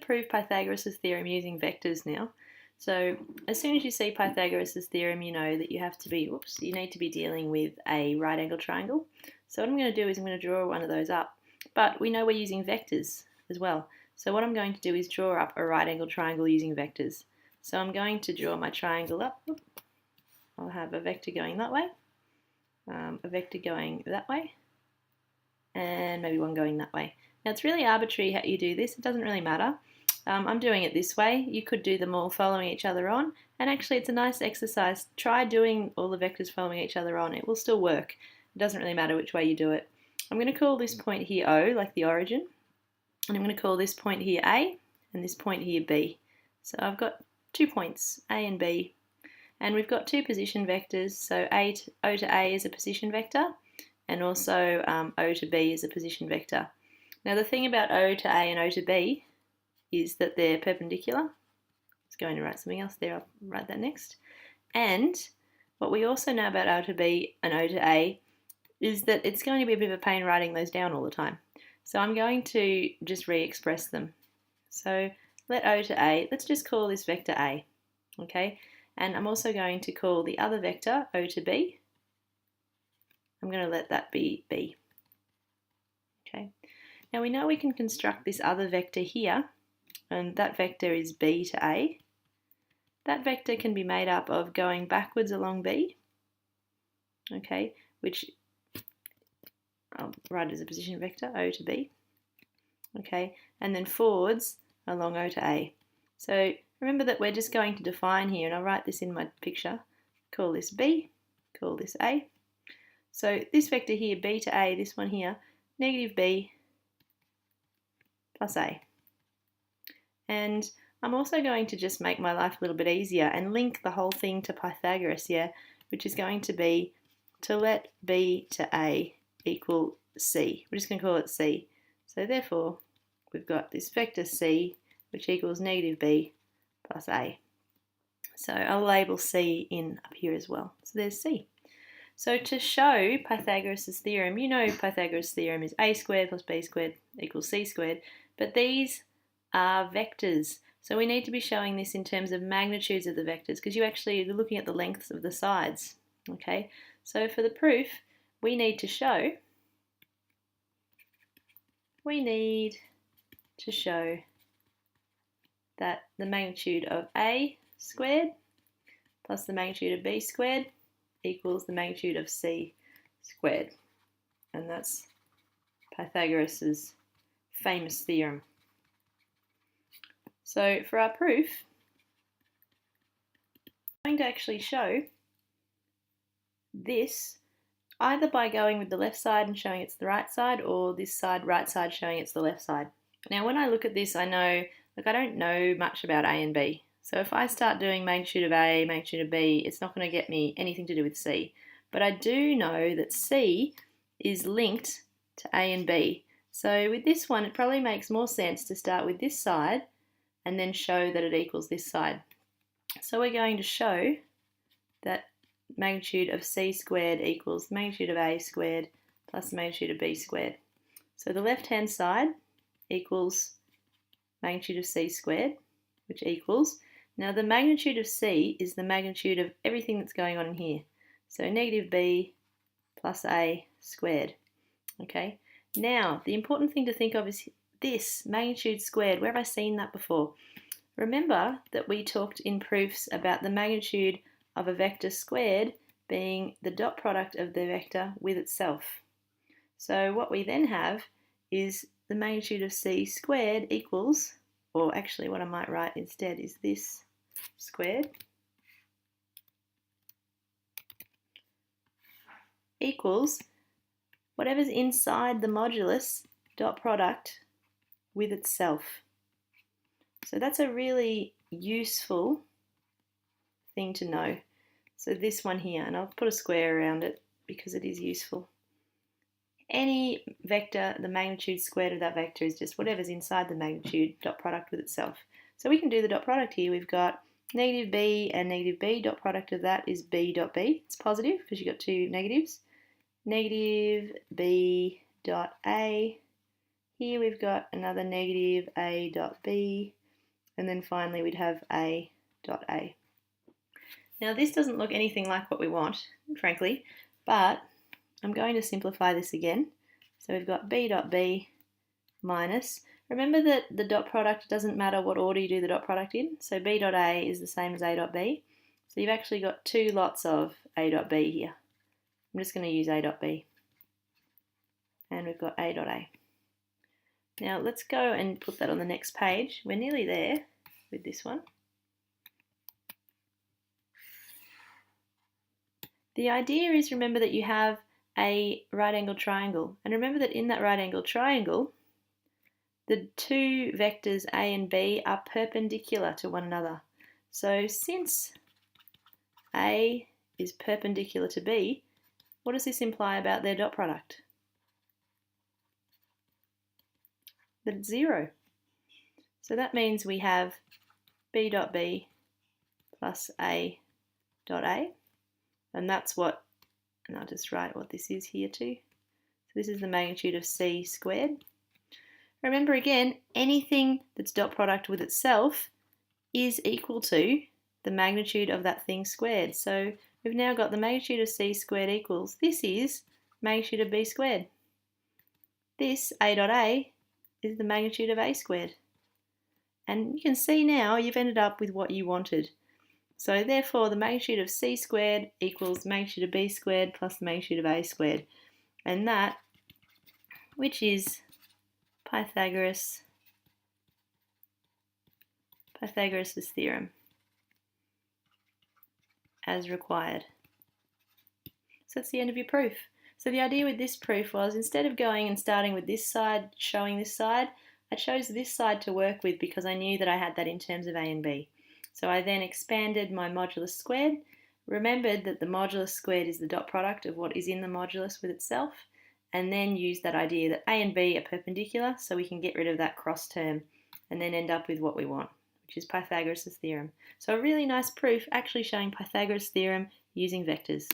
prove Pythagoras' theorem using vectors now. So as soon as you see Pythagoras' theorem, you know that you need to be dealing with a right angle triangle. So what I'm going to do is I'm going to draw one of those up. But we know we're using vectors as well. So what I'm going to do is draw up a right angle triangle using vectors. So I'm going to draw my triangle up. I'll have a vector going that way, a vector going that way, and maybe one going that way. Now it's really arbitrary how you do this, it doesn't really matter. I'm doing it this way. You could do them all following each other on, and actually it's a nice exercise. Try doing all the vectors following each other on. It will still work. It doesn't really matter which way you do it. I'm going to call this point here O, like the origin, and I'm going to call this point here A, and this point here B. So I've got 2 points, A and B, and we've got 2 position vectors, so O to A is a position vector, and also O to B is a position vector. Now the thing about O to A and O to B is that they're perpendicular. I was going to write something else there, I'll write that next. And what we also know about O to B and O to A is that it's going to be a bit of a pain writing those down all the time. So I'm going to just re-express them. So let O to A, let's just call this vector A, okay? And I'm also going to call the other vector O to B. I'm going to let that be B, okay? Now we know we can construct this other vector here, and that vector is B to A. That vector can be made up of going backwards along B, okay, which I'll write as a position vector, O to B, okay, and then forwards along O to A. So remember that we're just going to define here, and I'll write this in my picture, call this B, call this A. So this vector here, B to A, this one here, negative B plus A. And I'm also going to just make my life a little bit easier and link the whole thing to Pythagoras here, which is going to be to let B to A equal C. We're just going to call it C. So therefore, we've got this vector C, which equals negative B plus A. So I'll label C in up here as well. So there's C. So to show Pythagoras' theorem, you know Pythagoras' theorem is A squared plus B squared equals C squared, but these are vectors. So we need to be showing this in terms of magnitudes of the vectors, because you're looking at the lengths of the sides. Okay, so for the proof, we need to show that the magnitude of A squared plus the magnitude of B squared equals the magnitude of C squared. And that's Pythagoras' famous theorem. So for our proof, I'm going to actually show this either by going with the left side and showing it's the right side, or this side, right side, showing it's the left side. Now when I look at this, I know, I don't know much about A and B. So if I start doing magnitude of A, magnitude of B, it's not going to get me anything to do with C. But I do know that C is linked to A and B. So with this one, it probably makes more sense to start with this side and then show that it equals this side. So we're going to show that magnitude of C squared equals magnitude of A squared plus magnitude of B squared. So the left-hand side equals magnitude of C squared, which equals, now the magnitude of C is the magnitude of everything that's going on in here. So negative B plus A squared. Okay, now the important thing to think of is this magnitude squared. Where have I seen that before? Remember that we talked in proofs about the magnitude of a vector squared being the dot product of the vector with itself. So what we then have is the magnitude of C squared equals, or actually what I might write instead is this squared equals whatever's inside the modulus dot product with itself. So that's a really useful thing to know. So this one here, and I'll put a square around it because it is useful. Any vector, the magnitude squared of that vector is just whatever's inside the magnitude dot product with itself. So we can do the dot product here. We've got negative b and negative b, dot product of that is b dot b. It's positive because you've got two negatives. Negative b dot a. Here we've got another negative a dot b. and then finally we'd have A dot A. Now this doesn't look anything like what we want, frankly, but I'm going to simplify this again. So we've got B dot B minus, remember that the dot product doesn't matter what order you do the dot product in, so B dot A is the same as A dot B. So you've actually got two lots of A dot B here. I'm just going to use A dot B. And we've got A dot A. Now let's go and put that on the next page. We're nearly there with this one. The idea is, remember that you have a right angle triangle, and remember that in that right angle triangle the two vectors A and B are perpendicular to one another. So since A is perpendicular to B, what does this imply about their dot product? That it's 0. So that means we have B dot B plus A dot A, and that's what, and I'll just write what this is here too. So this is the magnitude of C squared. Remember again, anything that's dot product with itself is equal to the magnitude of that thing squared. So we've now got the magnitude of C squared equals, this is magnitude of B squared. This A dot A is the magnitude of A squared. And you can see now you've ended up with what you wanted. So therefore the magnitude of C squared equals magnitude of B squared plus the magnitude of A squared. And that, which is Pythagoras' theorem as required. So that's the end of your proof. So the idea with this proof was, instead of going and starting with this side, showing this side, I chose this side to work with because I knew that I had that in terms of A and B. So I then expanded my modulus squared, remembered that the modulus squared is the dot product of what is in the modulus with itself, and then used that idea that A and B are perpendicular, so we can get rid of that cross term and then end up with what we want, which is Pythagoras' theorem. So a really nice proof actually showing Pythagoras' theorem using vectors.